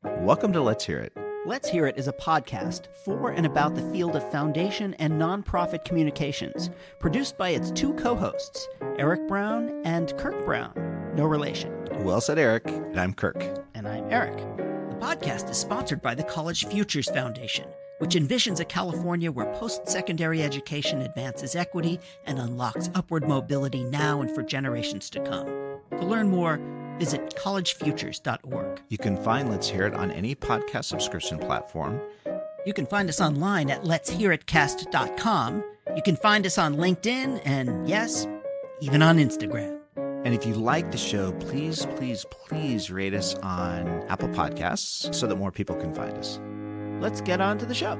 Welcome to Let's Hear It. Let's Hear It is a podcast for and about the field of foundation and nonprofit communications, produced by its two co-hosts, Eric Brown and Kirk Brown. No relation. Well said, Eric. And I'm Kirk. And I'm Eric. The podcast is sponsored by the College Futures Foundation, which envisions a California where post-secondary education advances equity and unlocks upward mobility now and for generations to come. To learn more, visit collegefutures.org. You can find Let's Hear It on any podcast subscription platform. You can find us online at letshearitcast.com. You can find us on LinkedIn and, yes, even on Instagram. And if you like the show, please rate us on Apple Podcasts so that more people can find us. Let's get on to the show.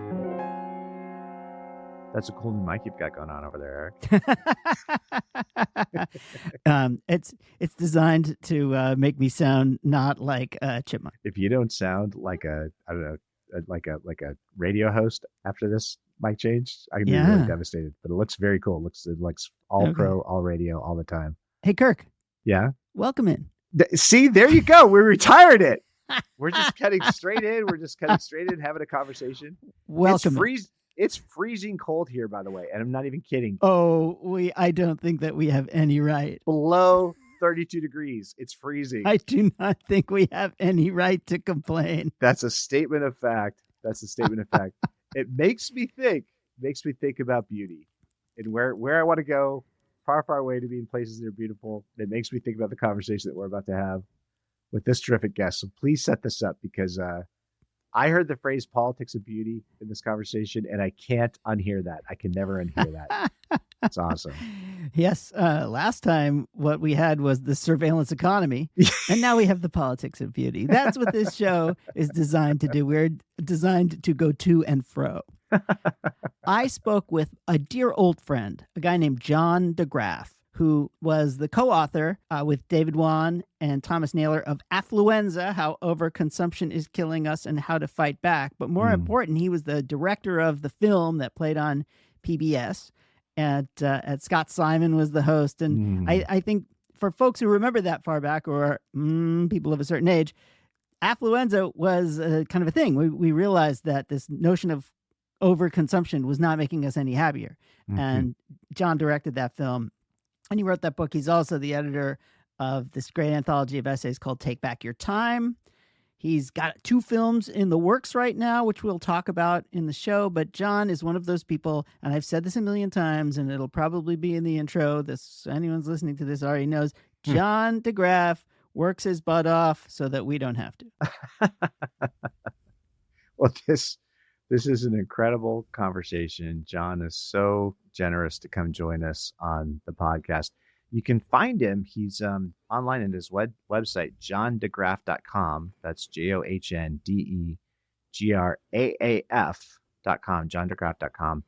That's a cool new mic you've got going on over there, Eric. It's designed to make me sound not like a chipmunk. If you don't sound like a radio host after this mic change, I'm gonna be really devastated. But it looks very cool. It looks all pro, all radio, all the time. Hey, Kirk. Yeah. Welcome in. See, there you go. We retired it. We're just cutting straight in. Having a conversation. Welcome. It's freezing cold here, by the way, and I'm not even kidding. I don't think that we have any right. Below 32 degrees. It's freezing. I do not think we have any right to complain. That's a statement of fact. It makes me think about beauty and where I want to go, far away to be in places that are beautiful. It makes me think about the conversation that we're about to have with this terrific guest. So please set this up, because I heard the phrase politics of beauty in this conversation, and I can't unhear that. I can never unhear that. It's awesome. Yes. Last time what we had was the surveillance economy, and now we have the politics of beauty. That's what this show is designed to do. We're designed to go to and fro. I spoke with a dear old friend, a guy named John de Graaf, who was the co-author with David Wan and Thomas Naylor of Affluenza, How Overconsumption is Killing Us and How to Fight Back. But more important, he was the director of the film that played on PBS. And Scott Simon was the host. And I think for folks who remember that far back, or people of a certain age, Affluenza was kind of a thing. We realized that this notion of overconsumption was not making us any happier. And John directed that film. And he wrote that book. He's also the editor of this great anthology of essays called Take Back Your Time. He's got 2 films in the works right now, which we'll talk about in the show. But John is one of those people, and I've said this a million times, and it'll probably be in the intro. Anyone's listening to this already knows. John de Graaf works his butt off so that we don't have to. Well, this is an incredible conversation. John is so generous to come join us on the podcast. You can find him. He's online at his website, johndegraaf.com. That's JohnDegraaf.com, johndegraaf.com.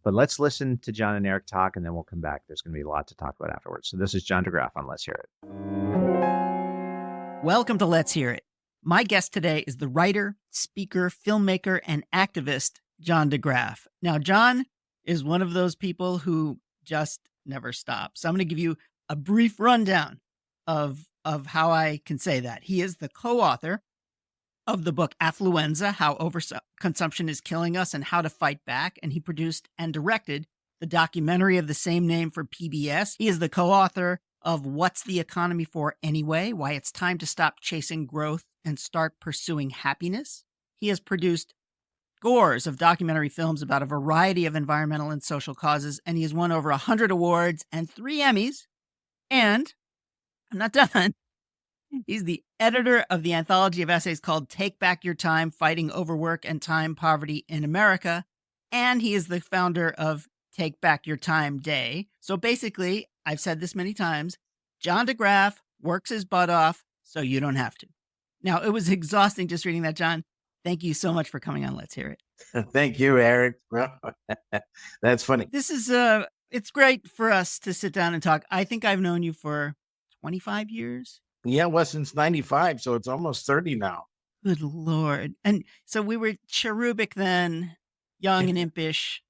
But let's listen to John and Eric talk, and then we'll come back. There's going to be a lot to talk about afterwards. So this is John de Graaf on Let's Hear It. Welcome to Let's Hear It. My guest today is the writer, speaker, filmmaker, and activist, John de Graaf. Now, John is one of those people who just never stops. So I'm going to give you a brief rundown of how I can say that. He is the co-author of the book Affluenza, How Overconsumption is Killing Us and How to Fight Back. And he produced and directed the documentary of the same name for PBS. He is the co-author of What's the Economy For Anyway? Why It's Time to Stop Chasing Growth and Start Pursuing Happiness. He has produced scores of documentary films about a variety of environmental and social causes, and he has won over 100 awards and 3 Emmys. And I'm not done. He's the editor of the anthology of essays called Take Back Your Time, Fighting Overwork and Time Poverty in America. And he is the founder of Take Back Your Time Day. So basically, I've said this many times, John de Graaf works his butt off so you don't have to. Now, it was exhausting just reading that, John. Thank you so much for coming on Let's Hear It. Thank you, Eric. That's funny. This is it's great for us to sit down and talk. I think I've known you for 25 years. Yeah, well, since 95, so it's almost 30 now. Good Lord. And so we were cherubic then, young and impish,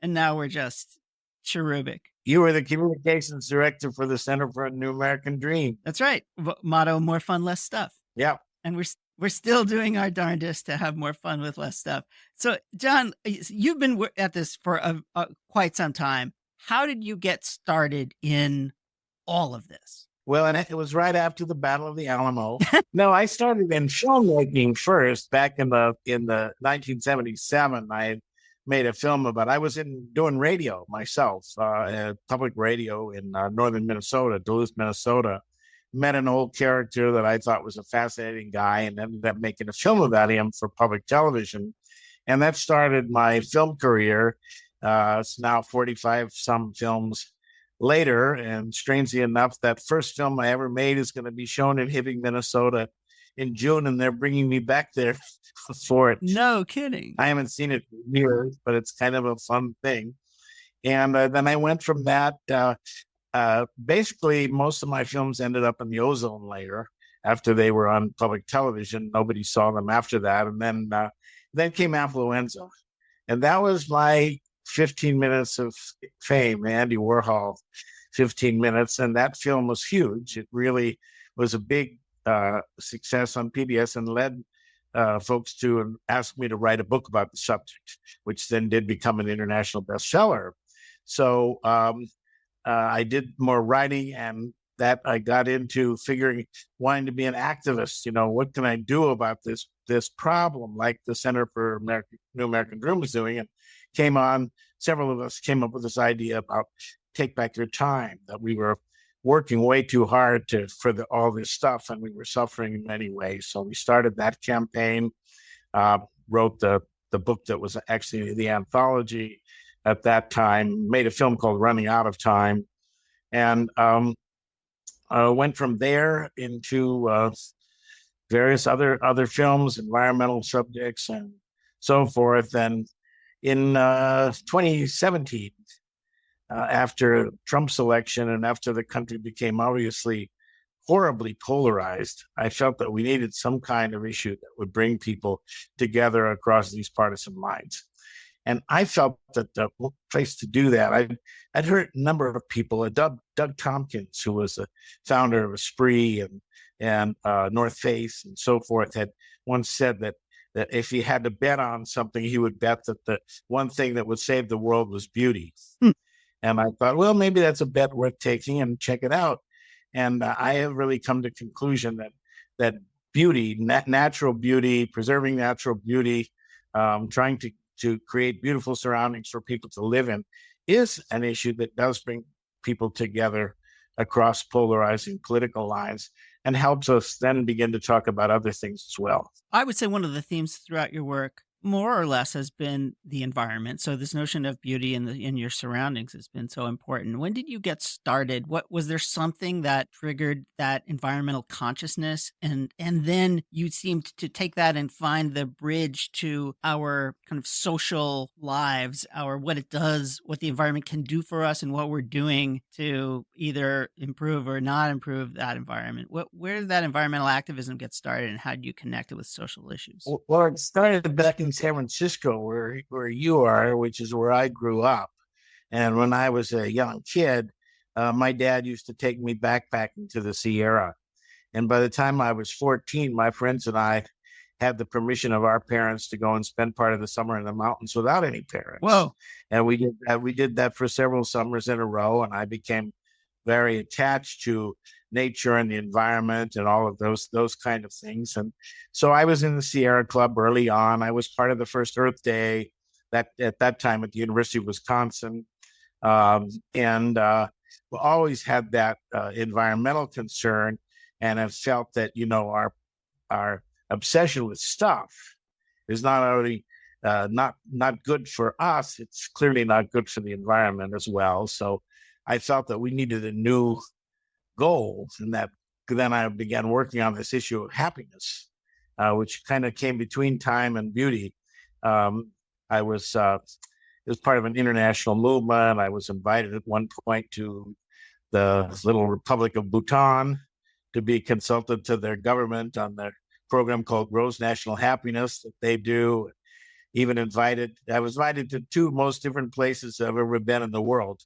and now we're just cherubic. You were the communications director for the Center for a New American Dream. That's right. Motto, more fun, less stuff. Yeah. And we're We're still doing our darndest to have more fun with less stuff. So, John, you've been at this for quite some time. How did you get started in all of this? Well, and it was right after the Battle of the Alamo. No, I started in filmmaking first back in the 1977. I made a film about. I was doing radio myself, public radio in northern Minnesota, Duluth, Minnesota. Met an old character that I thought was a fascinating guy, and ended up making a film about him for public television, and that started my film career. It's now 45 some films later, and strangely enough, that first film I ever made is going to be shown in Hibbing, Minnesota in June, and they're bringing me back there for it. No kidding. I haven't seen it in years, but it's kind of a fun thing. And then I went from that. Basically, most of my films ended up in the ozone layer after they were on public television. Nobody saw them after that. And then came Affluenza. And that was my 15 minutes of fame, Andy Warhol, 15 minutes. And that film was huge. It really was a big success on PBS and led folks to ask me to write a book about the subject, which then did become an international bestseller. So I did more writing, and that I got into wanting to be an activist. What can I do about this problem, like the Center for New American Dream was doing, and several of us came up with this idea about take back your time, that we were working way too hard for all this stuff, and we were suffering in many ways. So we started that campaign, wrote the book that was actually the anthology at that time, made a film called Running Out of Time, and went from there into various other films, environmental subjects, and so forth. And in 2017, after Trump's election and after the country became obviously horribly polarized, I felt that we needed some kind of issue that would bring people together across these partisan lines. And I felt that the place to do that, I'd heard a number of people, Doug Tompkins, who was the founder of Esprit and North Face and so forth, had once said that if he had to bet on something, he would bet that the one thing that would save the world was beauty. And I thought, well, maybe that's a bet worth taking, and check it out. And I have really come to the conclusion that beauty, natural beauty, preserving natural beauty, trying to create beautiful surroundings for people to live in is an issue that does bring people together across polarizing political lines and helps us then begin to talk about other things as well. I would say one of the themes throughout your work, more or less, has been the environment. So this notion of beauty in your surroundings has been so important. When did you get started? Was there something that triggered that environmental consciousness? And then you seemed to take that and find the bridge to our kind of social lives, what the environment can do for us, and what we're doing to either improve or not improve that environment. Where did that environmental activism get started, and how do you connect it with social issues? Well, it started back in San Francisco, where you are, which is where I grew up. And when I was a young kid, my dad used to take me backpacking to the Sierra. And by the time I was 14, my friends and I had the permission of our parents to go and spend part of the summer in the mountains without any parents. Whoa. And we did that for several summers in a row. And I became very attached to nature and the environment and all of those kind of things. And so I was in the Sierra Club early on. I was part of the first Earth Day at that time at the University of Wisconsin. And we always had that environmental concern, and have felt that, our obsession with stuff is not only not good for us, it's clearly not good for the environment as well. So I felt that we needed a new goal, and that then I began working on this issue of happiness, which kind of came between time and beauty. It was part of an international movement. I was invited at one point to the little Republic of Bhutan to be consultant to their government on their program called Grows National Happiness that they do. I was invited to two most different places I've ever been in the world.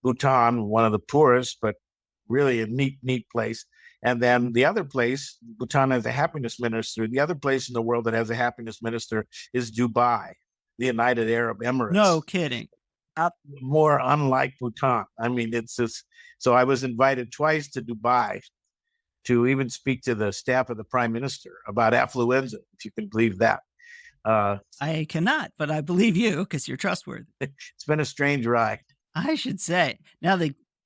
Bhutan, one of the poorest, but really a neat place, And then the other place, Bhutan has a happiness minister. The other place in the world that has a happiness minister is Dubai, the United Arab Emirates. No kidding. Not more unlike Bhutan. I mean, it's just, so I was invited twice to Dubai to even speak to the staff of the prime minister about affluenza, if you can believe that. I cannot, but I believe you because you're trustworthy. It's been a strange ride. I should say. Now,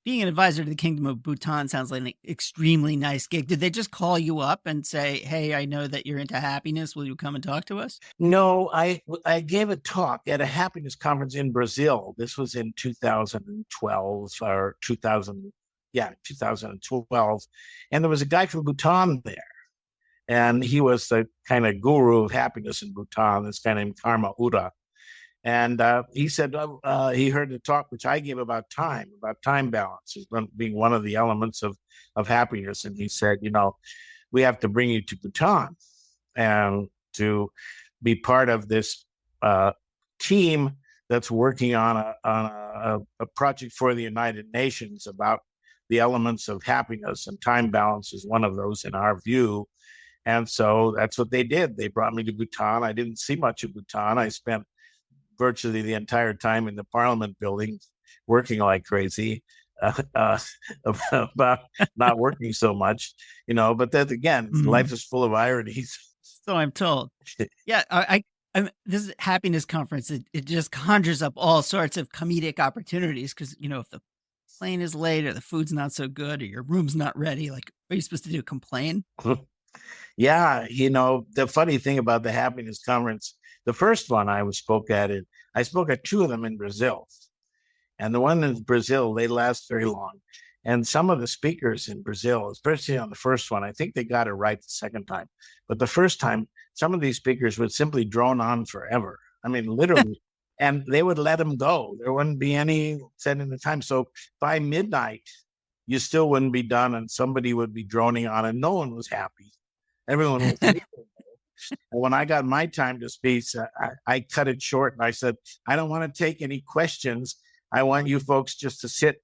being an advisor to the Kingdom of Bhutan sounds like an extremely nice gig. Did they just call you up and say, hey, I know that you're into happiness. Will you come and talk to us? No, I gave a talk at a happiness conference in Brazil. This was in 2012 or 2012. And there was a guy from Bhutan there. And he was the kind of guru of happiness in Bhutan, this guy named Karma Ura. And he said he heard the talk, which I gave about time balance as being one of the elements of happiness. And he said, we have to bring you to Bhutan and to be part of this team that's working on a project for the United Nations about the elements of happiness, and time balance is one of those in our view. And so that's what they did. They brought me to Bhutan. I didn't see much of Bhutan. I spent virtually the entire time in the Parliament building, working like crazy, about not working so much, But then again, life is full of ironies. So I'm told. Yeah, this happiness conference, it just conjures up all sorts of comedic opportunities because, if the plane is late or the food's not so good or your room's not ready, like, what are you supposed to do, complain? Yeah, the funny thing about the happiness conference, the first one I spoke at two of them in Brazil. And the one in Brazil, they last very long. And some of the speakers in Brazil, especially on the first one, I think they got it right the second time. But the first time, some of these speakers would simply drone on forever. I mean, literally. And they would let them go. There wouldn't be any set in the time. So by midnight, you still wouldn't be done, and somebody would be droning on, and no one was happy. Everyone was happy. And when I got my time to speak, I cut it short, and I said, I don't want to take any questions. I want you folks just to sit,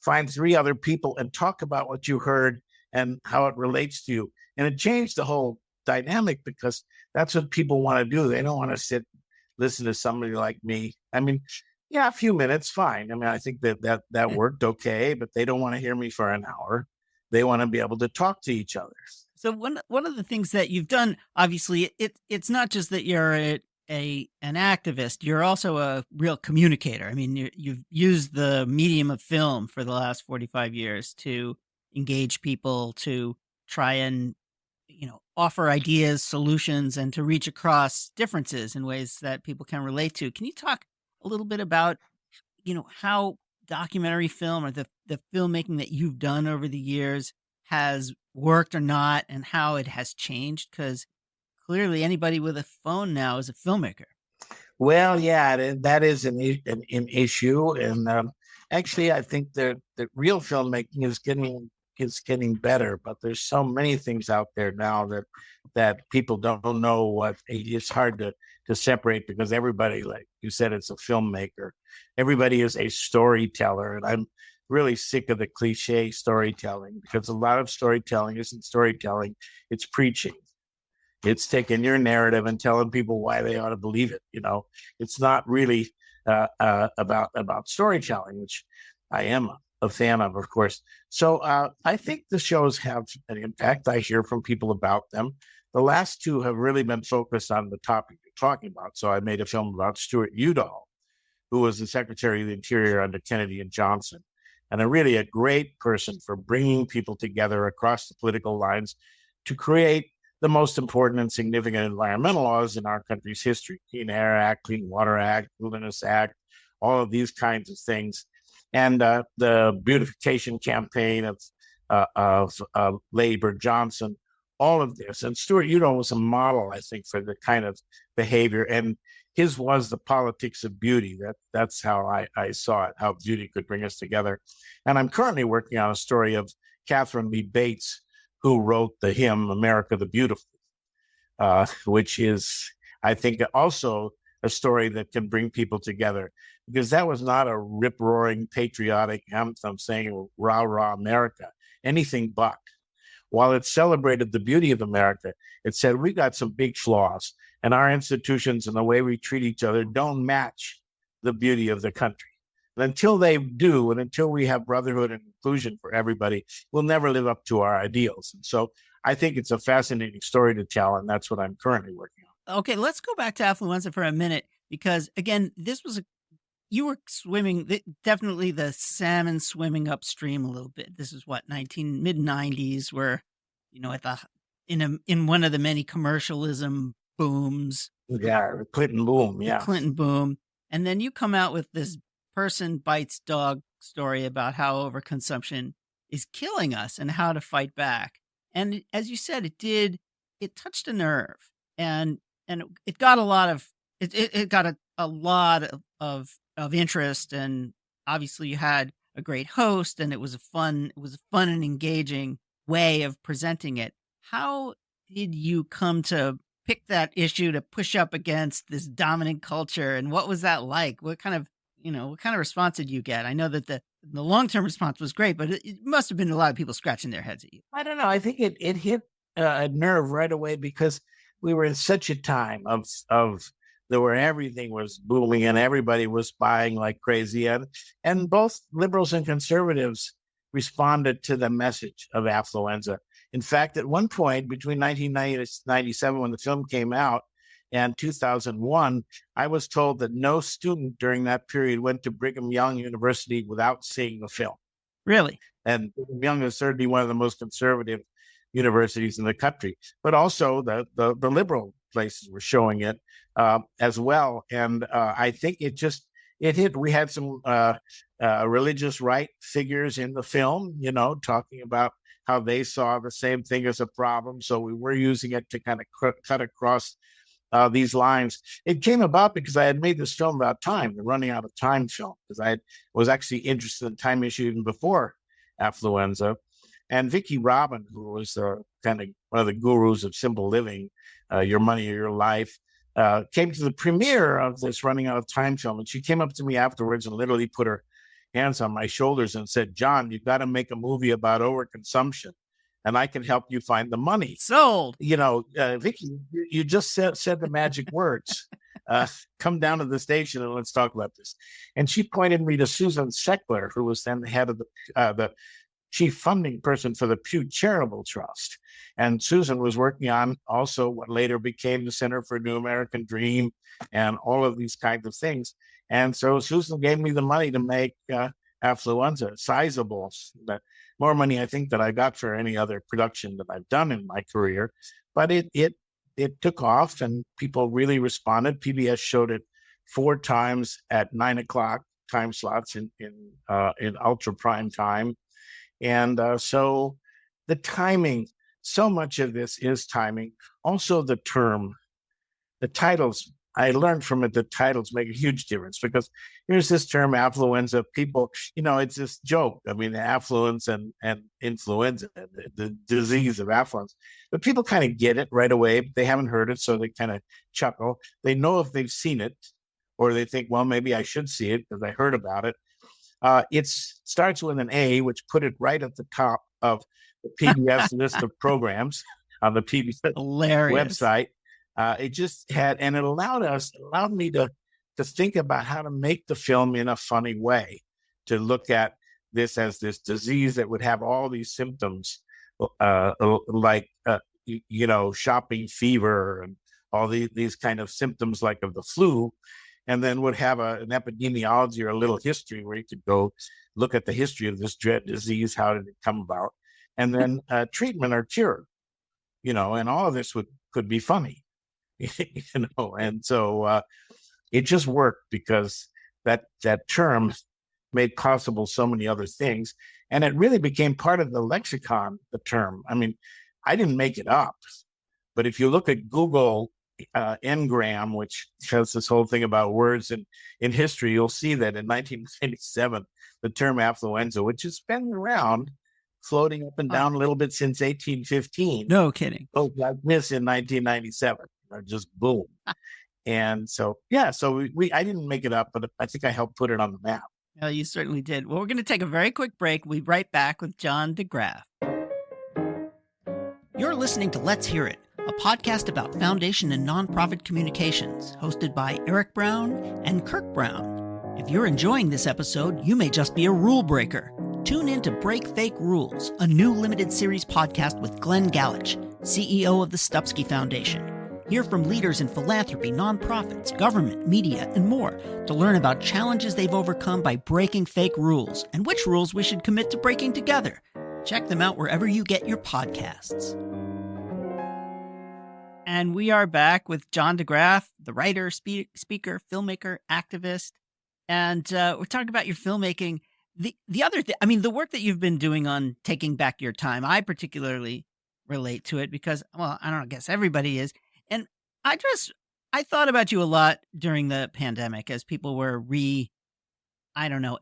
find 3 other people, and talk about what you heard and how it relates to you. And it changed the whole dynamic because that's what people want to do. They don't want to sit, listen to somebody like me. I mean, yeah, a few minutes, fine. I mean, I think that worked okay, but they don't want to hear me for an hour. They want to be able to talk to each other. So one of the things that you've done, obviously, it's not just that you're an activist. You're also a real communicator. I mean, you've used the medium of film for the last 45 years to engage people, to try and offer ideas, solutions, and to reach across differences in ways that people can relate to. Can you talk a little bit about how documentary film or the filmmaking that you've done over the years has worked or not, and how it has changed? Because clearly anybody with a phone now is a filmmaker. Well, yeah, that is an issue. And actually, I think that real filmmaking is getting better, but there's so many things out there now that people don't know what. It's hard to separate because everybody, like you said, it's a filmmaker. Everybody is a storyteller, and I'm really sick of the cliche storytelling because a lot of storytelling isn't storytelling, it's preaching. It's taking your narrative and telling people why they ought to believe it. It's not really about storytelling, which I am a fan of course. So I think the shows have an impact. I hear from people about them. The last 2 have really been focused on the topic you're talking about. So I made a film about Stuart Udall, who was the Secretary of the Interior under Kennedy and Johnson, and a great person for bringing people together across the political lines to create the most important and significant environmental laws in our country's history: Clean Air Act, Clean Water Act, Wilderness Act, all of these kinds of things. And the beautification campaign of Labor, Johnson, all of this. And Stuart Udall was a model, I think, for the kind of behavior. And his was the politics of beauty. That's how I saw it, how beauty could bring us together. And I'm currently working on a story of Catherine Lee Bates, who wrote the hymn, America the Beautiful, which is, I think, also a story that can bring people together, because that was not a rip-roaring patriotic anthem saying, rah, rah, America, anything but. while it celebrated the beauty of America, it said we got some big flaws, and our institutions and the way we treat each other don't match the beauty of the country. And until they do, and until we have brotherhood and inclusion for everybody, we'll never live up to our ideals. And so I think it's a fascinating story to tell, and that's what I'm currently working on. Okay, let's go back to Affluenza for a minute, because again, you were swimming, definitely the salmon swimming upstream a little bit. This is what, mid-90s, where, in one of the many commercialism booms. Yeah, the Clinton boom, yeah. Clinton boom. And then you come out with this person bites dog story about how overconsumption is killing us and how to fight back. And as you said, it touched a nerve, and it got a lot of, it got a lot of interest, and obviously you had a great host, and it was a fun and engaging way of presenting it. How did you come to pick that issue to push up against this dominant culture, and what was that like? What kind of response did you get? I know that the long-term response was great, but it must have been a lot of people scratching their heads at you. I don't know. I think it hit a nerve right away, because we were in such a time of where everything was booming and everybody was buying like crazy, and both liberals and conservatives responded to the message of Affluenza. In fact, at one point between 1997, when the film came out, and 2001, I was told that no student during that period went to Brigham Young University without seeing the film. Really? And Brigham Young is certainly one of the most conservative universities in the country, but also the liberal places were showing it as well. And I think it hit. We had some religious right figures in the film, talking about how they saw the same thing as a problem. So we were using it to kind of cut across these lines. It came about because I had made this film about time, the running out of time film, because I was actually interested in time issue even before Affluenza. And Vicki Robin, who was kind of one of the gurus of simple living, Your Money or Your Life, came to the premiere of this running out of time film. And she came up to me afterwards and literally put her hands on my shoulders and said, "John, you've got to make a movie about overconsumption, and I can help you find the money." Sold. Vicki, you just said the magic words. Come down to the station and let's talk about this. And she pointed me to Susan Seckler, who was then the head of the chief funding person for the Pew Charitable Trust. And Susan was working on also what later became the Center for New American Dream and all of these kinds of things. And so Susan gave me the money to make Affluenza, sizable, but more money, I think, than I got for any other production that I've done in my career. But it took off, and people really responded. PBS showed it 4 times at 9:00 time slots in ultra prime time. And so the timing, so much of this is timing. Also the titles, I learned from it that titles make a huge difference, because here's this term affluenza. People, it's this joke. I mean, affluence and influenza, the disease of affluence. But people kind of get it right away. They haven't heard it, so they kind of chuckle. They know if they've seen it, or they think, well, maybe I should see it because I heard about it. It starts with an A, which put it right at the top of the PBS list of programs on the PBS website. It just had, and it allowed me to think about how to make the film in a funny way, to look at this as this disease that would have all these symptoms, like shopping fever and all these kind of symptoms like of the flu, and then would have an epidemiology or a little history where you could go look at the history of this dread disease. How did it come about? And then treatment or cure, and all of this could be funny. And so it just worked because that term made possible so many other things, and it really became part of the lexicon, the term. I mean, I didn't make it up, but if you look at Google Ngram, which has this whole thing about words in history, you'll see that in 1997, the term affluenza, which has been around, floating up and down a little bit since 1815. No kidding. Oh, like this in 1997. Just boom. And so, yeah, so I didn't make it up, but I think I helped put it on the map. Well, you certainly did. Well, we're going to take a very quick break. We'll be right back with John de Graaf. You're listening to Let's Hear It, a podcast about foundation and nonprofit communications, hosted by Eric Brown and Kirk Brown. If you're enjoying this episode, you may just be a rule breaker. Tune in to Break Fake Rules, a new limited series podcast with Glenn Galich, CEO of the Stupsky Foundation. Hear from leaders in philanthropy, nonprofits, government, media, and more to learn about challenges they've overcome by breaking fake rules and which rules we should commit to breaking together. Check them out wherever you get your podcasts. And we are back with John de Graaf, the writer, speaker, filmmaker, activist. And we're talking about your filmmaking. The other thing, the work that you've been doing on taking back your time, I particularly relate to it because, well, I don't know, I guess everybody is. And I thought about you a lot during the pandemic as people were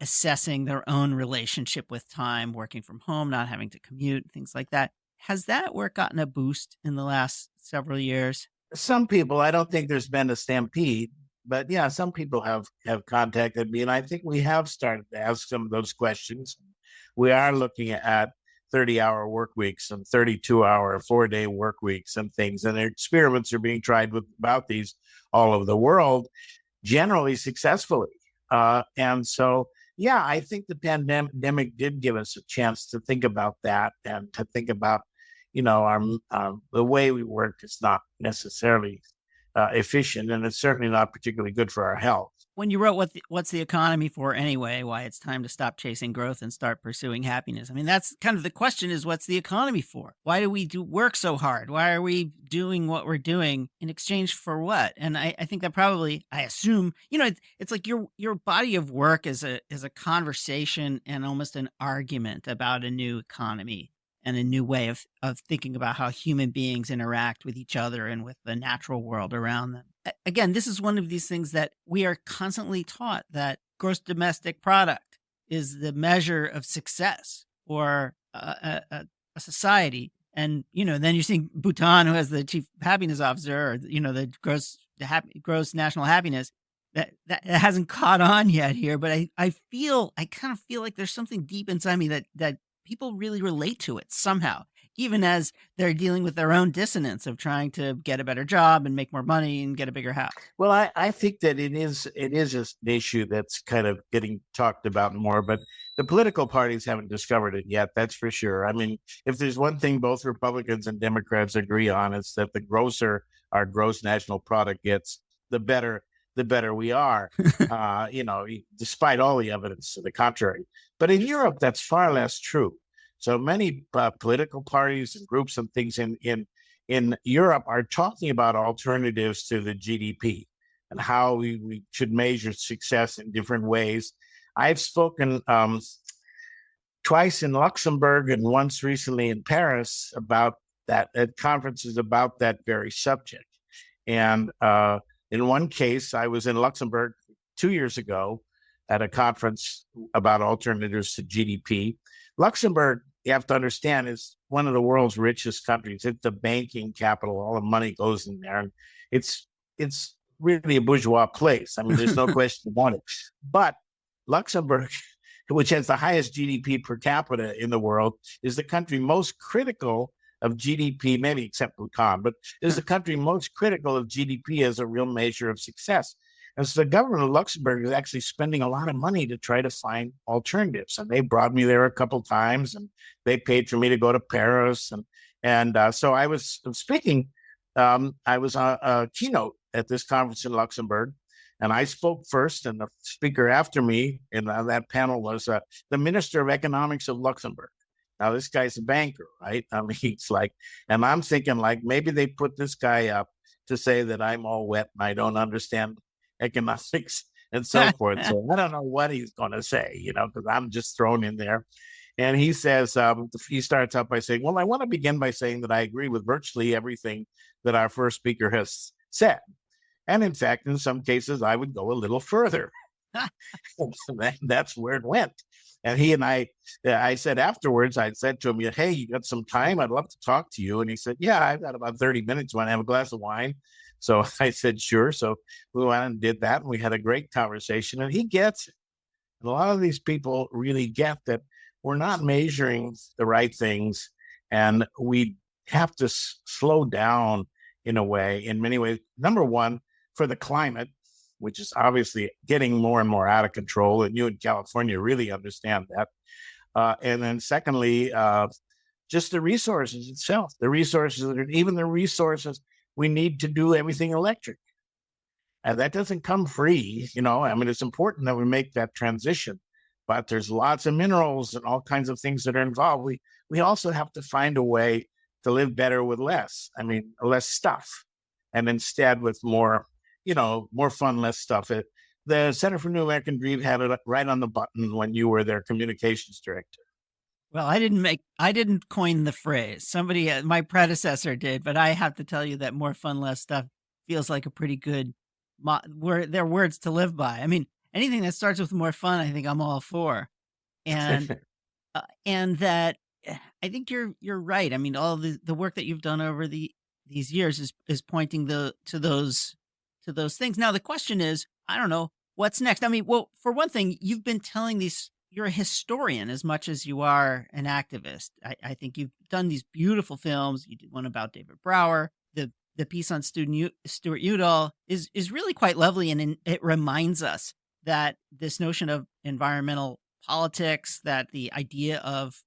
assessing their own relationship with time, working from home, not having to commute, things like that. Has that work gotten a boost in the last several years? Some people, I don't think there's been a stampede, but yeah, some people have contacted me, and I think we have started to ask some of those questions. We are looking at 30-hour work weeks and 32-hour, 4-day work weeks and things. And experiments are being tried about these all over the world, generally successfully. And so, yeah, I think the pandemic did give us a chance to think about that and to think about, the way we work is not necessarily efficient, and it's certainly not particularly good for our health. When you wrote What's the Economy For Anyway? Why it's time to stop chasing growth and start pursuing happiness. that's kind of the question is, what's the economy for? Why do we work so hard? Why are we doing what we're doing in exchange for what? And I think that probably, I assume, it's like your body of work is a conversation and almost an argument about a new economy and a new way of thinking about how human beings interact with each other and with the natural world around them. Again, this is one of these things that we are constantly taught, that gross domestic product is the measure of success for a society. And, then you're seeing Bhutan, who has the chief happiness officer, or, the gross national happiness, that hasn't caught on yet here. But I kind of feel like there's something deep inside me that people really relate to it somehow, even as they're dealing with their own dissonance of trying to get a better job and make more money and get a bigger house. Well, I think that it is an issue that's kind of getting talked about more, but the political parties haven't discovered it yet. That's for sure. If there's one thing both Republicans and Democrats agree on, it's that the grosser our gross national product gets, the better we are, despite all the evidence to the contrary. But in Europe, that's far less true. So many political parties and groups and things in Europe are talking about alternatives to the GDP and how we should measure success in different ways. I've spoken twice in Luxembourg and once recently in Paris about that, at conferences about that very subject. And in one case, I was in Luxembourg 2 years ago at a conference about alternatives to GDP. Luxembourg, you have to understand, is one of the world's richest countries. It's the banking capital. All the money goes in there. And it's really a bourgeois place. There's no question about it. But Luxembourg, which has the highest GDP per capita in the world, is the country most critical of GDP, maybe except Bhutan, but is the country most critical of GDP as a real measure of success. And so the government of Luxembourg is actually spending a lot of money to try to find alternatives. And they brought me there a couple of times, and they paid for me to go to Paris. And so I was speaking. I was a keynote at this conference in Luxembourg, and I spoke first, and the speaker after me in that panel was the Minister of Economics of Luxembourg. Now, this guy's a banker, right? He's like, and I'm thinking maybe they put this guy up to say that I'm all wet and I don't understand economics and so forth. So I don't know what he's going to say, because I'm just thrown in there. And he says, he starts out by saying, well, I want to begin by saying that I agree with virtually everything that our first speaker has said. And in fact, in some cases, I would go a little further. That's where it went. And he and I said afterwards, I said to him, hey, you got some time? I'd love to talk to you. And he said, yeah, I've got about 30 minutes. Want to have a glass of wine? So I said, sure. So we went and did that. And we had a great conversation. And he gets it. And a lot of these people really get that we're not measuring the right things. And we have to slow down in a way, in many ways. Number one, for the climate, which is obviously getting more and more out of control. And you in California really understand that. And then secondly, just the resources itself, even the resources we need to do everything electric. And that doesn't come free, I mean, it's important that we make that transition, but there's lots of minerals and all kinds of things that are involved. We also have to find a way to live better with less. I mean, less stuff, and instead with more, more fun, less stuff. The Center for New American Dream had it right on the button when you were their communications director. Well, I didn't coin the phrase. Somebody, my predecessor did, but I have to tell you that more fun, less stuff feels like a pretty good they're words to live by. I mean, anything that starts with more fun, I think I'm all for. And and that I think you're right. I mean, all the work that you've done over these years is pointing to those things. Now the question is, I don't know what's next. I mean, well, for one thing, you've been telling these. You're a historian as much as you are an activist. I think you've done these beautiful films. You did one about David Brower. The piece on Stuart Udall is really quite lovely, and it reminds us that this notion of environmental politics, that the idea of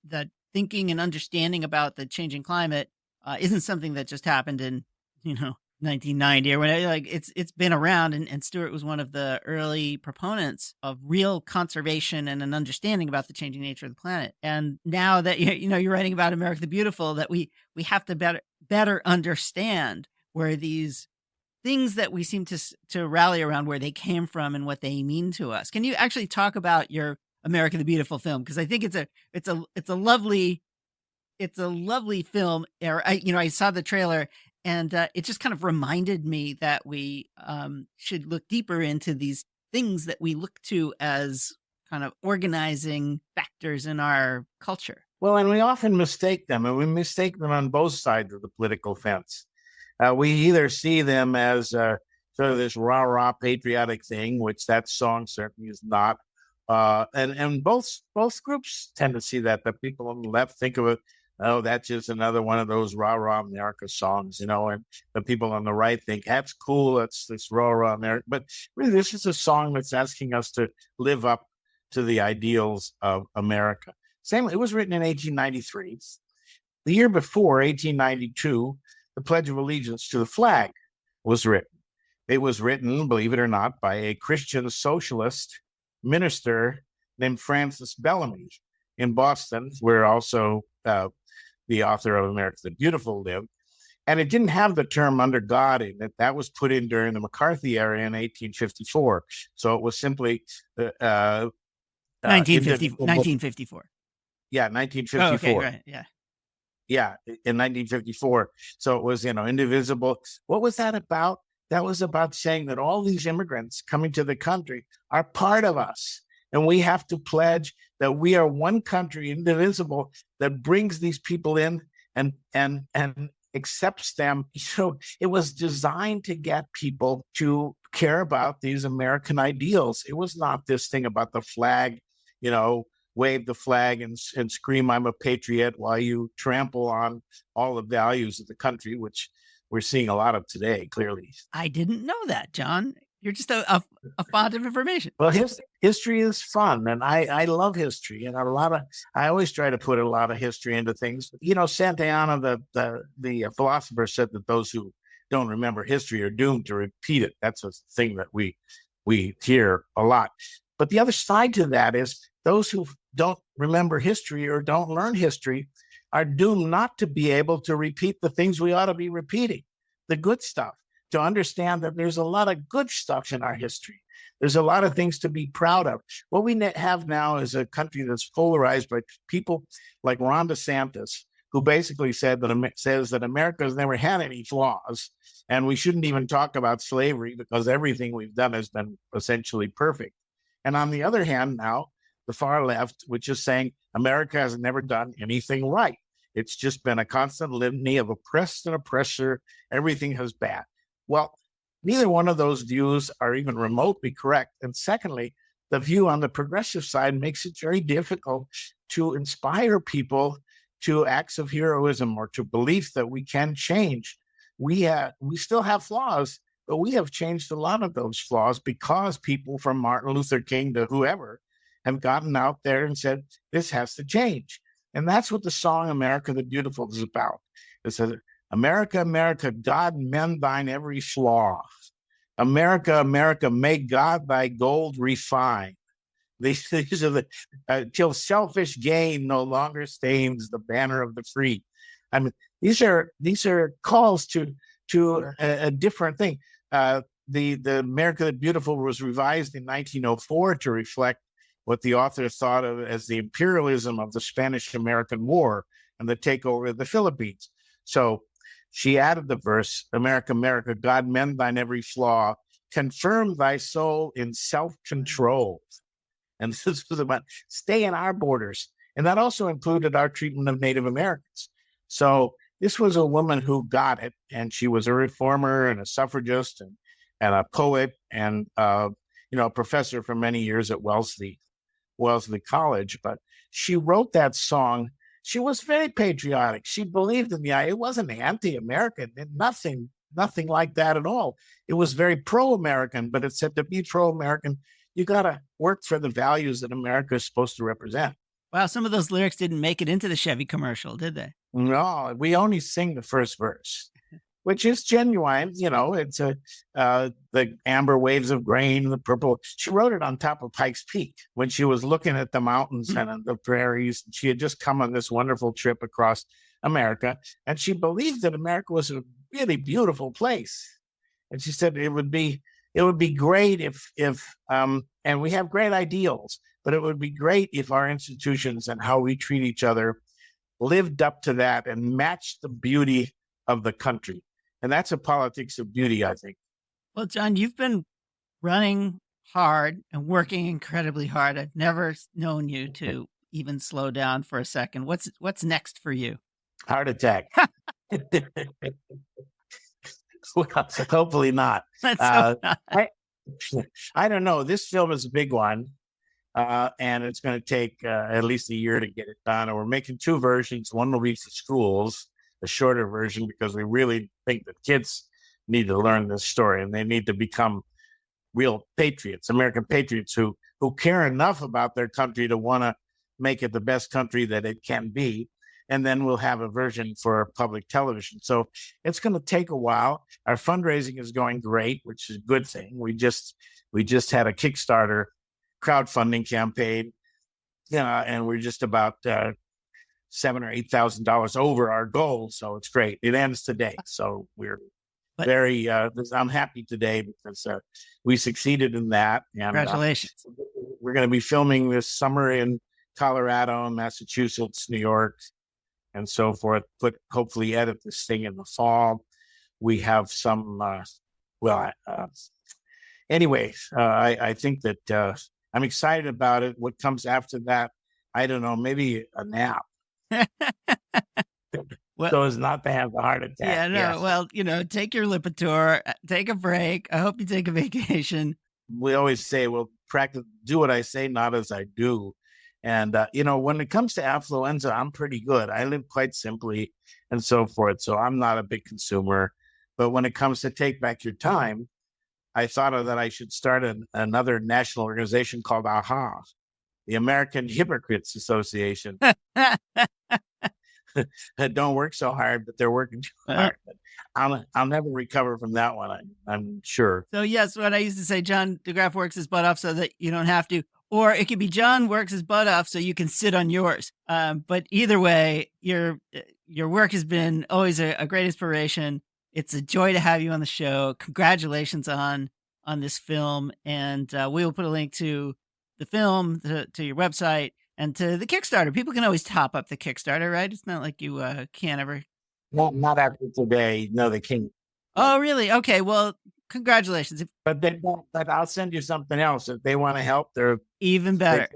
that thinking and understanding about the changing climate isn't something that just happened in 1990 or whatever. Like it's been around, and Stuart was one of the early proponents of real conservation and an understanding about the changing nature of the planet. And now that you're writing about America the Beautiful, that we have to better understand where these things that we seem to rally around, where they came from and what they mean to us. Can you actually talk about your America the Beautiful film? Because I think it's a lovely film. I saw the trailer, and it just kind of reminded me that we should look deeper into these things that we look to as kind of organizing factors in our culture. Well, and we often mistake them, and we mistake them on both sides of the political fence. We either see them as sort of this rah-rah patriotic thing, which that song certainly is not. And both groups tend to see that. The people on the left think of it, oh, that's just another one of those rah-rah America songs, and the people on the right think, that's cool, that's this rah-rah America. But really, this is a song that's asking us to live up to the ideals of America. It was written in 1893. The year before, 1892, the Pledge of Allegiance to the flag was written. It was written, believe it or not, by a Christian socialist minister named Francis Bellamy in Boston, where also the author of America the Beautiful lived. And it didn't have the term under God in it. That was put in during the McCarthy era in 1854. So it was simply 1954. Yeah, 1954. Oh, okay, right, yeah. Yeah, in 1954. So it was, indivisible. What was that about? That was about saying that all these immigrants coming to the country are part of us. And we have to pledge that we are one country, indivisible, that brings these people in and accepts them. So it was designed to get people to care about these American ideals. It was not this thing about the flag, wave the flag and scream, I'm a patriot, while you trample on all the values of the country, which we're seeing a lot of today, clearly. I didn't know that, John. You're just a font of information. Well, history is fun, and I love history, and I always try to put a lot of history into things. Santayana, the philosopher, said that those who don't remember history are doomed to repeat it. That's a thing that we hear a lot. But the other side to that is those who don't remember history or don't learn history are doomed not to be able to repeat the things we ought to be repeating, the good stuff, to understand that there's a lot of good stuff in our history. There's a lot of things to be proud of. What we have now is a country that's polarized by people like Ron DeSantis, who basically says that America has never had any flaws, and we shouldn't even talk about slavery because everything we've done has been essentially perfect. And on the other hand, now, the far left, which is saying America has never done anything right. It's just been a constant litany of oppressed and oppressor. Everything is bad. Well, neither one of those views are even remotely correct. And secondly, the view on the progressive side makes it very difficult to inspire people to acts of heroism or to belief that we can change. We still have flaws, but we have changed a lot of those flaws because people from Martin Luther King to whoever have gotten out there and said, this has to change. And that's what the song America the Beautiful is about. It says, America, America, God mend thine every flaw. America, America, may God thy gold refine. These are the till selfish gain no longer stains the banner of the free. I mean, these are calls to a different thing. The America the Beautiful was revised in 1904 to reflect what the author thought of as the imperialism of the Spanish-American War and the takeover of the Philippines. So she added the verse, America, America, God mend thine every flaw, confirm thy soul in self-control. And this was about stay in our borders. And that also included our treatment of Native Americans. So this was a woman who got it, and she was a reformer and a suffragist and a poet and a professor for many years at Wellesley College. But she wrote that song. She was very patriotic. She believed in it wasn't anti-American, nothing like that at all. It was very pro-American, but it said to be pro-American, you got to work for the values that America is supposed to represent. Wow, some of those lyrics didn't make it into the Chevy commercial, did they? No, we only sing the first verse, which is genuine. It's the amber waves of grain, the purple. She wrote it on top of Pikes Peak when she was looking at the mountains and the prairies. She had just come on this wonderful trip across America, and she believed that America was a really beautiful place. And she said it would be great if and we have great ideals, but it would be great if our institutions and how we treat each other lived up to that and matched the beauty of the country. And that's a politics of beauty, I think. Well, John, you've been running hard and working incredibly hard. I've never known you to even slow down for a second. What's next for you? Heart attack. Well, hopefully not. Let's hope not. I don't know. This film is a big one, and it's going to take at least a year to get it done. And we're making two versions. One will be for schools, a shorter version, because we really think that kids need to learn this story, and they need to become real patriots, American patriots who care enough about their country to want to make it the best country that it can be. And then we'll have a version for public television. So it's going to take a while. Our fundraising is going great, which is a good thing. We just had a Kickstarter crowdfunding campaign, and we're just about $7,000 or $8,000 over our goal. So it's great. It ends today. So we're very, I'm happy today because we succeeded in that. And congratulations. We're going to be filming this summer in Colorado, Massachusetts, New York, and so forth, hopefully edit this thing in the fall. We have some, anyways, I think that I'm excited about it. What comes after that, I don't know, maybe a nap. Well, so as not to have a heart attack. Yeah, no, yes. Well, take your Lipitor, take a break. I hope you take a vacation. We always say, well, practice, do what I say, not as I do. And, when it comes to Affluenza, I'm pretty good. I live quite simply and so forth. So I'm not a big consumer. But when it comes to Take Back Your Time, I thought that I should start another national organization called AHA, the American Hypocrites Association. Don't work so hard, but they're working too hard. But I'll never recover from that one, I'm sure. So, yes, what I used to say, John de Graaf works his butt off so that you don't have to. Or it could be John works his butt off so you can sit on yours. But either way, your work has been always a great inspiration. It's a joy to have you on the show. Congratulations on this film. And we will put a link to the film, to your website, and to the Kickstarter. People can always top up the Kickstarter, right? It's not like you can't ever. Not after today. No, they can't. Oh, really? Okay. Well, congratulations. But I'll send you something else. If they want to help, they're even better.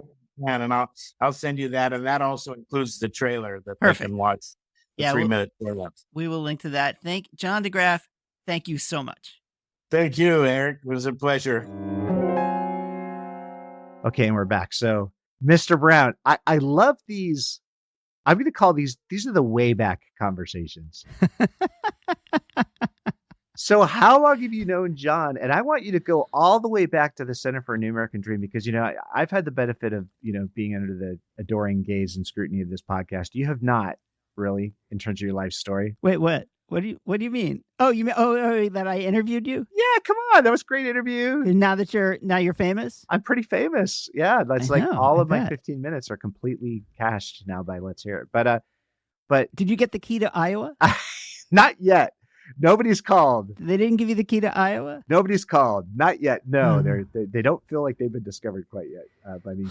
And I'll send you that. And that also includes the trailer that Perfect. They can watch. The 3-minute trailer. We will link to that. Thank John de Graaf. Thank you so much. Thank you, Eric. It was a pleasure. Okay, and we're back. So, Mr. Brown, I love these I'm going to call these are the way back conversations. So how long have you known John? And I want you to go all the way back to the Center for a New American Dream, because, I've had the benefit of, being under the adoring gaze and scrutiny of this podcast. You have not really, in terms of your life story. Wait, what? What do you mean? Oh, you mean that I interviewed you? Yeah, come on. That was a great interview. And now you're famous? I'm pretty famous. Yeah. That's I know, all I of my bet. 15 minutes are completely cashed now by Let's Hear It. But Did you get the key to Iowa? not yet. Nobody's called. They didn't give you the key to Iowa? Nobody's called. Not yet. No, they don't feel like they've been discovered quite yet by me.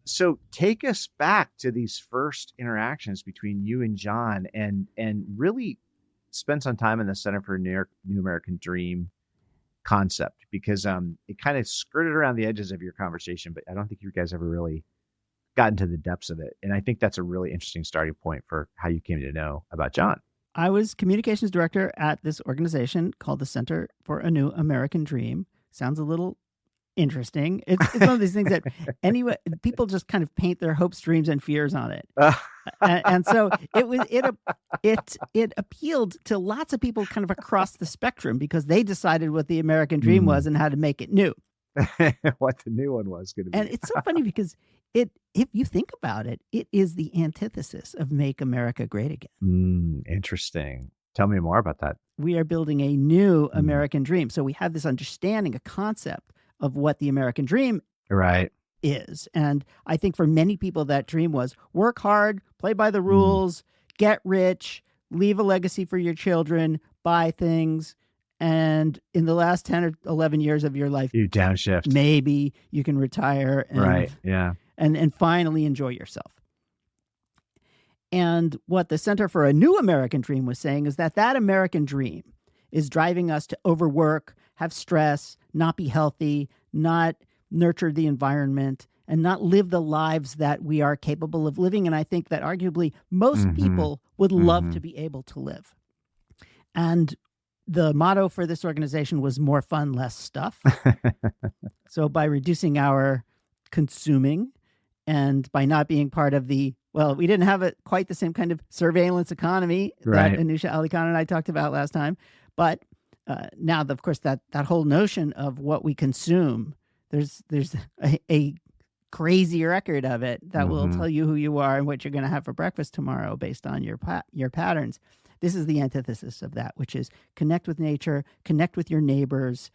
So take us back to these first interactions between you and John, and really spend some time in the Center for a New American Dream concept, because it kind of skirted around the edges of your conversation, but I don't think you guys ever really got into the depths of it. And I think that's a really interesting starting point for how you came to know about John. I was communications director at this organization called the Center for a New American Dream. Sounds a little interesting. It's one of these things that people just kind of paint their hopes, dreams, and fears on it. And so it appealed to lots of people kind of across the spectrum, because they decided what the American dream was and how to make it new. What the new one was going to be. And it's so funny because if you think about it, it is the antithesis of Make America Great Again. Interesting. Tell me more about that. We are building a new American dream. So we have this understanding, a concept of what the American dream is. And I think for many people, that dream was work hard, play by the rules, get rich, leave a legacy for your children, buy things. And in the last 10 or 11 years of your life, you downshift. Maybe you can retire and finally enjoy yourself. And what the Center for a New American Dream was saying is that American dream is driving us to overwork, have stress, not be healthy, not nurture the environment, and not live the lives that we are capable of living. And I think that arguably most people would love to be able to live. And the motto for this organization was more fun, less stuff. So by reducing our consuming and by not being part of we didn't have quite the same kind of surveillance economy that Anusha Ali Khan and I talked about last time. But now, of course, that whole notion of what we consume, there's a crazy record of it that will tell you who you are and what you're going to have for breakfast tomorrow based on your patterns. This is the antithesis of that, which is connect with nature, connect with your neighbors.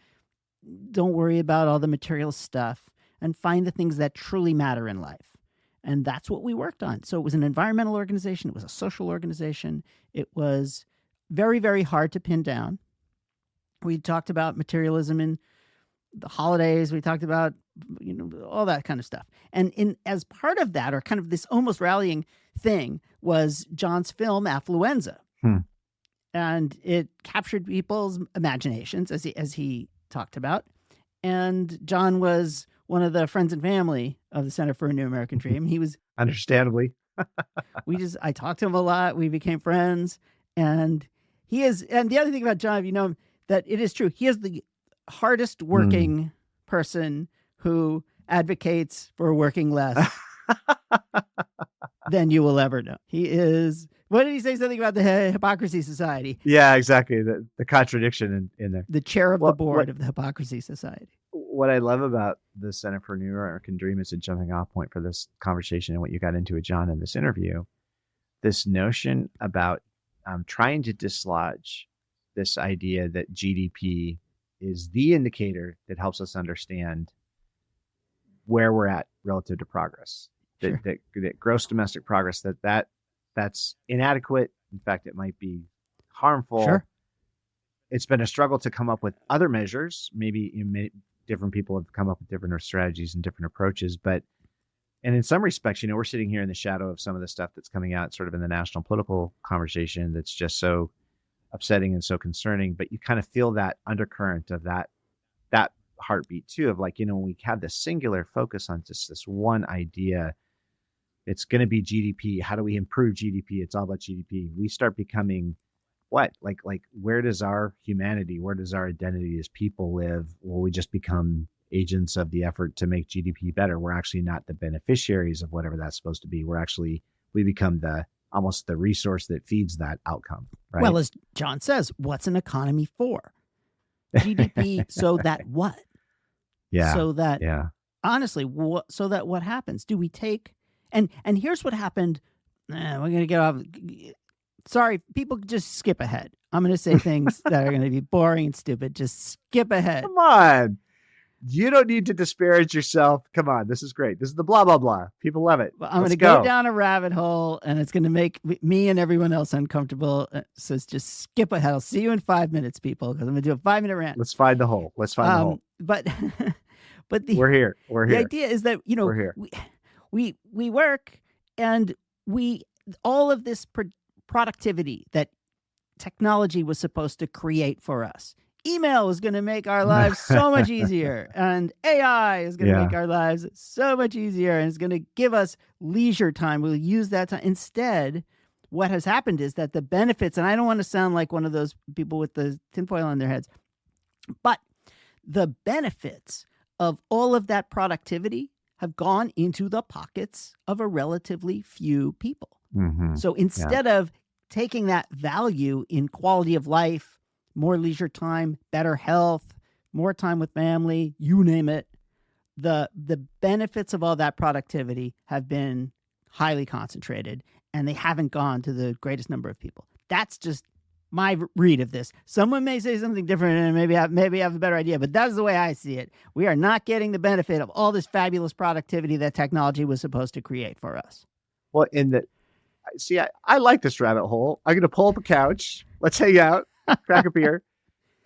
Don't worry about all the material stuff, and find the things that truly matter in life. And that's what we worked on. So it was an environmental organization. It was a social organization. It was very, very hard to pin down. We talked about materialism in the holidays. We talked about, all that kind of stuff. And as part of that, or kind of this almost rallying thing, was John's film Affluenza. And it captured people's imaginations, as he talked about. And John was one of the friends and family of the Center for a New American Dream. He was understandably. I talked to him a lot. We became friends. And he is, and the other thing about John, if you know him, that it is true. He is the hardest working person who advocates for working less than you will ever know. He is, what did he say? Something about the Hypocrisy Society. Yeah, exactly. The contradiction in there. The chair of the board of the Hypocrisy Society. What I love about the Center for a New American Dream is a jumping off point for this conversation and what you got into with John in this interview. This notion about trying to dislodge this idea that GDP is the indicator that helps us understand where we're at relative to progress. Sure. That gross domestic progress, that's inadequate. In fact, it might be harmful. Sure. It's been a struggle to come up with other measures. Maybe different people have come up with different strategies and different approaches, and in some respects, we're sitting here in the shadow of some of the stuff that's coming out sort of in the national political conversation that's just so upsetting and so concerning. But you kind of feel that undercurrent of that heartbeat too, of when we have this singular focus on just this one idea, it's going to be GDP. How do we improve GDP? It's all about GDP. We start becoming what? Like where does our humanity, where does our identity as people live? Will we just become agents of the effort to make GDP better? We're actually not the beneficiaries of whatever that's supposed to be. We're we become almost the resource that feeds that outcome, right? Well, as John says, what's an economy for? GDP, so that what? Yeah. So that, Yeah. honestly, so that what happens? Do we take, and here's what happened. We're going to get off. Sorry, people just skip ahead. I'm going to say things that are going to be boring and stupid. Just skip ahead. Come on. You don't need to disparage yourself. Come on. This is great. This is the blah, blah, blah. People love it. Well, I'm going to go down a rabbit hole, and it's going to make me and everyone else uncomfortable. So it's just skip ahead. I'll see you in 5 minutes, people, because I'm going to do a 5-minute rant. Let's find the hole. Let's find the hole. But we're here. We're here. The idea is that, we're here. we work, and all of this productivity that technology was supposed to create for us. Email is going to make our lives so much easier, and AI is going to make our lives so much easier, and it's going to give us leisure time. We'll use that time. Instead, what has happened is that the benefits, and I don't want to sound like one of those people with the tinfoil on their heads, but the benefits of all of that productivity have gone into the pockets of a relatively few people. Mm-hmm. So instead of taking that value in quality of life, more leisure time, better health, more time with family, you name it, the benefits of all that productivity have been highly concentrated, and they haven't gone to the greatest number of people. That's just my read of this. Someone may say something different, and maybe have a better idea, but that's the way I see it. We are not getting the benefit of all this fabulous productivity that technology was supposed to create for us. Well, I like this rabbit hole. I'm going to pull up a couch. Let's hang out, crack a beer.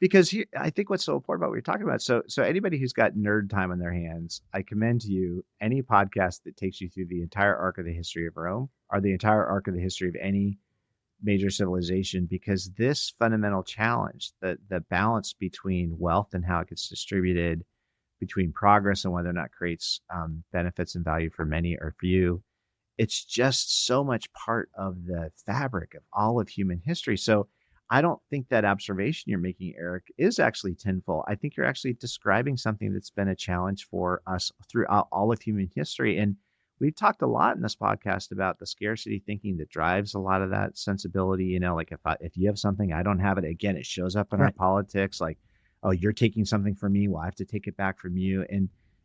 Because I think what's so important about what you're talking about. So anybody who's got nerd time on their hands, I commend to you any podcast that takes you through the entire arc of the history of Rome or the entire arc of the history of any major civilization, because this fundamental challenge, the balance between wealth and how it gets distributed, between progress and whether or not it creates benefits and value for many or few, it's just so much part of the fabric of all of human history. So I don't think that observation you're making, Eric, is actually tenfold. I think you're actually describing something that's been a challenge for us throughout all of human history. And we've talked a lot in this podcast about the scarcity thinking that drives a lot of that sensibility. You know, like if you have something, I don't have it. Again, it shows up in our politics. Like, oh, you're taking something from me. Well, I have to take it back from you.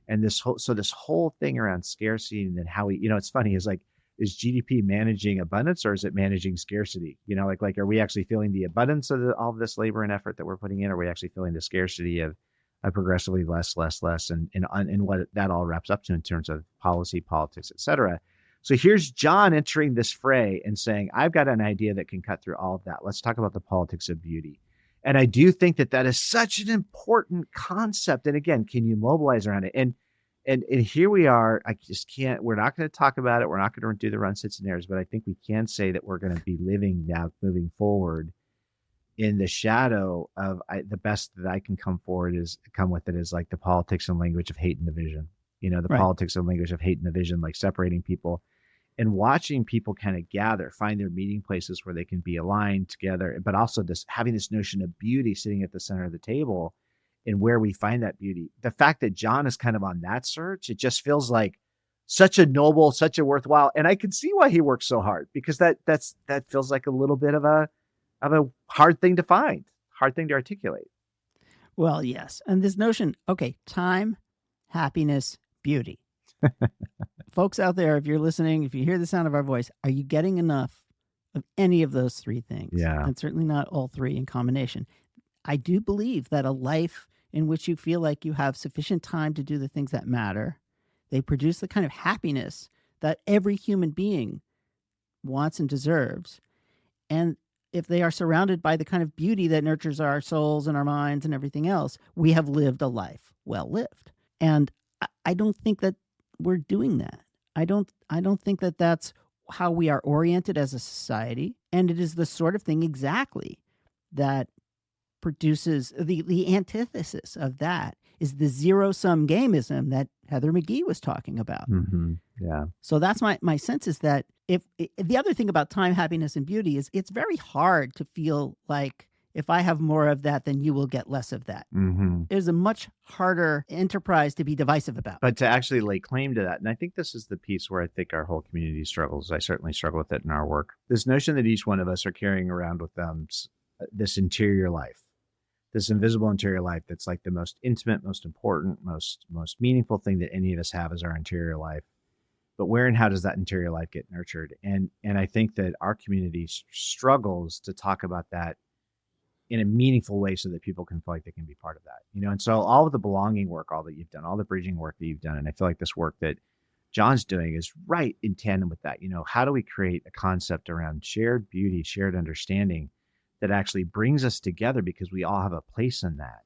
And this whole thing around scarcity, and then how we, it's funny, is like, is GDP managing abundance or is it managing scarcity? Like are we actually feeling the abundance of all of this labor and effort that we're putting in? Or are we actually feeling the scarcity of progressively less, and what that all wraps up to in terms of policy, politics, et cetera. So here's John entering this fray and saying, I've got an idea that can cut through all of that. Let's talk about the politics of beauty. And I do think that is such an important concept. And again, can you mobilize around it? And here we are. I just can't. We're not going to talk about it. We're not going to do the run, sits, and errors. But I think we can say that we're going to be living now, moving forward, in the shadow of the best that I can come with it is like the politics and language of hate and division. Politics and language of hate and division, like separating people, and watching people kind of gather, find their meeting places where they can be aligned together, but also having this notion of beauty sitting at the center of the table. And where we find that beauty, the fact that John is kind of on that search, it just feels like such a noble, such a worthwhile. And I can see why he works so hard, because that feels like a little bit of a hard thing to find, hard thing to articulate. Well, yes. And this notion, okay, time, happiness, beauty. Folks out there, if you're listening, if you hear the sound of our voice, are you getting enough of any of those three things? Yeah. And certainly not all three in combination. I do believe that a life in which you feel like you have sufficient time to do the things that matter, they produce the kind of happiness that every human being wants and deserves. And if they are surrounded by the kind of beauty that nurtures our souls and our minds and everything else, we have lived a life well lived. And I don't think that we're doing that. I don't think that that's how we are oriented as a society. And it is the sort of thing exactly that produces the antithesis of that is the zero-sum gameism that Heather McGhee was talking about. Mm-hmm. Yeah. So that's my sense, is that if the other thing about time, happiness, and beauty is it's very hard to feel like if I have more of that, then you will get less of that. Mm-hmm. It is a much harder enterprise to be divisive about. But to actually lay claim to that, and I think this is the piece where I think our whole community struggles. I certainly struggle with it in our work. This notion that each one of us are carrying around with them this interior life, this invisible interior life that's like the most intimate, most important, most meaningful thing that any of us have is our interior life. But where and how does that interior life get nurtured? And I think that our community struggles to talk about that in a meaningful way so that people can feel like they can be part of that, you know? And so all of the belonging work, all that you've done, all the bridging work that you've done, and I feel like this work that John's doing is right in tandem with that. You know, how do we create a concept around shared beauty, shared understanding that actually brings us together because we all have a place in that?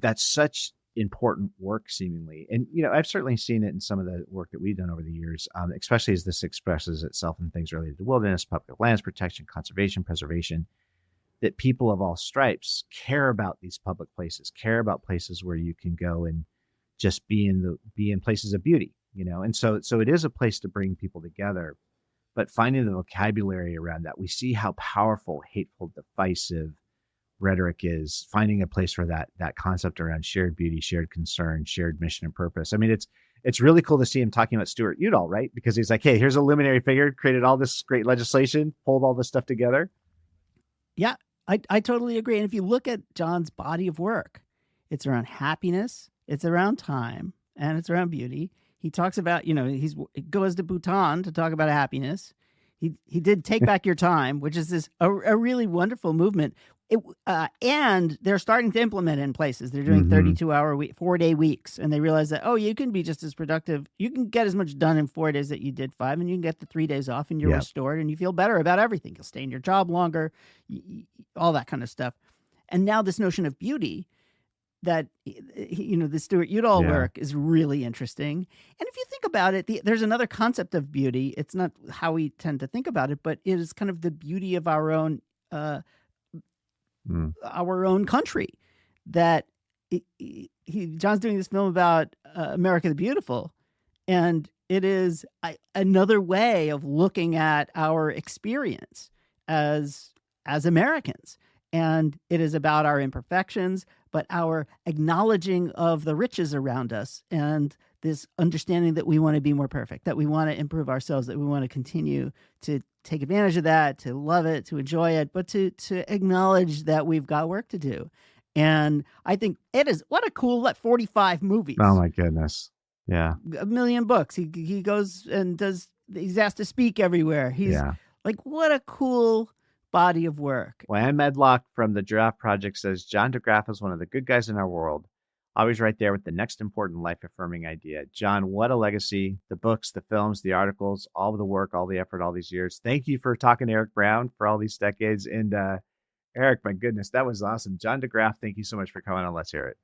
That's such important work seemingly. And, you know, I've certainly seen it in some of the work that we've done over the years, especially as this expresses itself in things related to wilderness, public lands protection, conservation, preservation, that people of all stripes care about these public places, care about places where you can go and just be in places of beauty, you know? And so it is a place to bring people together, but finding the vocabulary around that, we see how powerful, hateful, divisive rhetoric is. Finding a place for that concept around shared beauty, shared concern, shared mission and purpose. I mean, it's really cool to see him talking about Stuart Udall, right? Because he's like, hey, here's a luminary figure, created all this great legislation, pulled all this stuff together. Yeah, I totally agree. And if you look at John's body of work, it's around happiness, it's around time, and it's around beauty. He talks about, you know, he goes to Bhutan to talk about happiness. He did Take Back Your Time, which is a really wonderful movement. And they're starting to implement it in places. They're doing 32-hour 4-day weeks, and they realize that, you can be just as productive. You can get as much done in 4 days that you did 5, and you can get the 3 days off, and you're restored, and you feel better about everything. You'll stay in your job longer, all that kind of stuff. And now this notion of beauty, that, you know, the Stuart Udall work is really interesting. And if you think about it, there's another concept of beauty. It's not how we tend to think about it, but it is kind of the beauty of our own country. That John's doing this film about America the Beautiful, and it is another way of looking at our experience as Americans. And it is about our imperfections, but our acknowledging of the riches around us, and this understanding that we want to be more perfect, that we want to improve ourselves, that we want to continue to take advantage of that, to love it, to enjoy it, but to acknowledge that we've got work to do. And I think it is, what a cool, 45 movies. Oh my goodness. Yeah. 1 million books. He goes and he's asked to speak everywhere. He's like, what a cool body of work. Well, Ann Medlock from the Giraffe Project says, John de Graaf is one of the good guys in our world. Always right there with the next important life-affirming idea. John, what a legacy. The books, the films, the articles, all of the work, all the effort, all these years. Thank you for talking to Eric Brown for all these decades. And Eric, my goodness, that was awesome. John de Graaf, thank you so much for coming on. Let's hear it.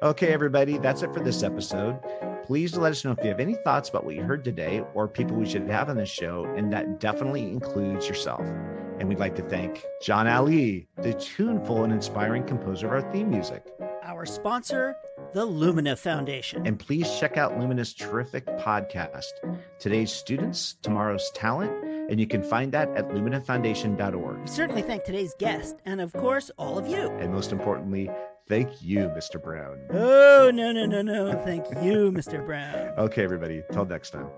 Okay, everybody, that's it for this episode. Please let us know if you have any thoughts about what you heard today or people we should have on this show, and that definitely includes yourself. And we'd like to thank John Ali, the tuneful and inspiring composer of our theme music. Our sponsor, the Lumina Foundation. And please check out Lumina's terrific podcast, Today's Students, Tomorrow's Talent, and you can find that at luminafoundation.org. We certainly thank today's guest, and of course, all of you. And most importantly, thank you, Mr. Brown. Oh, no. Thank you, Mr. Brown. Okay, everybody. Till next time.